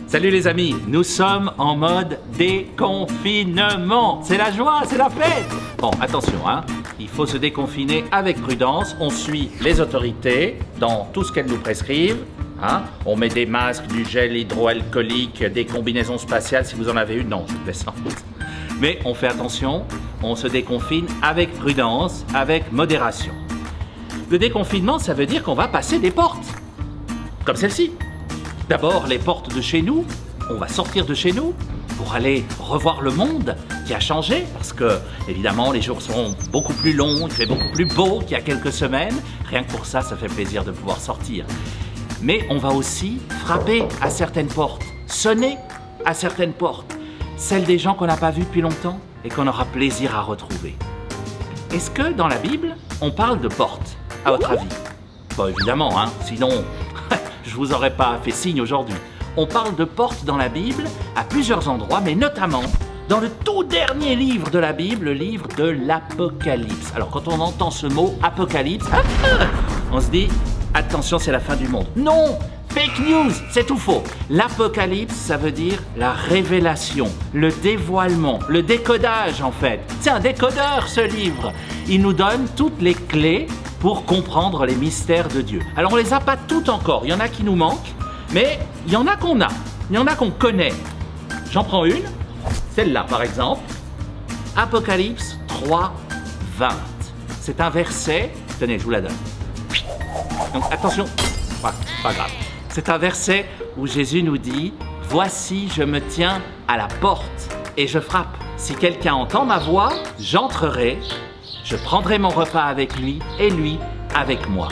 Salut les amis, nous sommes en mode déconfinement. C'est la joie, c'est la fête. Bon, attention, hein, il faut se déconfiner avec prudence. On suit les autorités dans tout ce qu'elles nous prescrivent. Hein. On met des masques, du gel hydroalcoolique, des combinaisons spatiales. Si vous en avez une, non, je plaisante. Mais on fait attention, on se déconfine avec prudence, avec modération. Le déconfinement, ça veut dire qu'on va passer des portes, comme celle-ci. D'abord, les portes de chez nous, on va sortir de chez nous pour aller revoir le monde qui a changé, parce que, évidemment, les jours sont beaucoup plus longs, il fait beaucoup plus beau qu'il y a quelques semaines. Rien que pour ça, ça fait plaisir de pouvoir sortir. Mais on va aussi frapper à certaines portes, sonner à certaines portes, celles des gens qu'on n'a pas vus depuis longtemps et qu'on aura plaisir à retrouver. Est-ce que dans la Bible, on parle de portes, à votre avis? Bon, évidemment, hein, sinon, je vous aurais pas fait signe aujourd'hui. On parle de portes dans la Bible à plusieurs endroits, mais notamment dans le tout dernier livre de la Bible, le livre de l'Apocalypse. Alors, quand on entend ce mot Apocalypse, on se dit, attention, c'est la fin du monde. Non! Fake news, c'est tout faux. L'Apocalypse, ça veut dire la révélation, le dévoilement, le décodage en fait. C'est un décodeur ce livre. Il nous donne toutes les clés pour comprendre les mystères de Dieu. Alors on les a pas toutes encore, il y en a qui nous manquent, mais il y en a qu'on a, il y en a qu'on connaît. J'en prends une, celle-là par exemple, Apocalypse 3, 20. C'est un verset, tenez, je vous la donne. Donc attention, pas grave. C'est un verset où Jésus nous dit « Voici, je me tiens à la porte et je frappe. Si quelqu'un entend ma voix, j'entrerai, je prendrai mon repas avec lui et lui avec moi. »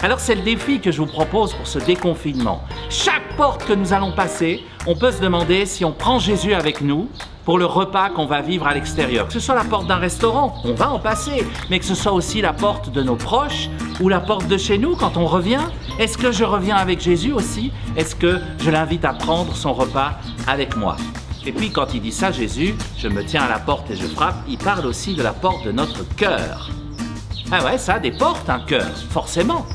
Alors c'est le défi que je vous propose pour ce déconfinement. Chaque porte que nous allons passer, on peut se demander si on prend Jésus avec nous pour le repas qu'on va vivre à l'extérieur. Que ce soit la porte d'un restaurant, on va en passer, mais que ce soit aussi la porte de nos proches ou la porte de chez nous quand on revient. Est-ce que je reviens avec Jésus aussi? Est-ce que je l'invite à prendre son repas avec moi? Et puis quand il dit ça, Jésus, je me tiens à la porte et je frappe, il parle aussi de la porte de notre cœur. Ah ouais, ça a des portes, un cœur, forcément.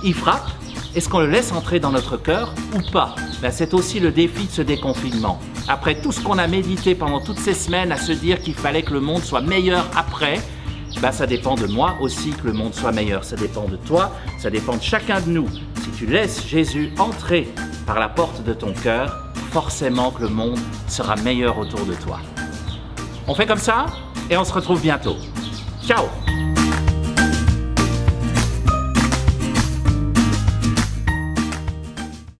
Il frappe, est-ce qu'on le laisse entrer dans notre cœur ou pas? Ben, c'est aussi le défi de ce déconfinement. Après tout ce qu'on a médité pendant toutes ces semaines à se dire qu'il fallait que le monde soit meilleur après, ben, ça dépend de moi aussi que le monde soit meilleur. Ça dépend de toi, ça dépend de chacun de nous. Si tu laisses Jésus entrer par la porte de ton cœur, forcément que le monde sera meilleur autour de toi. On fait comme ça et on se retrouve bientôt. Ciao!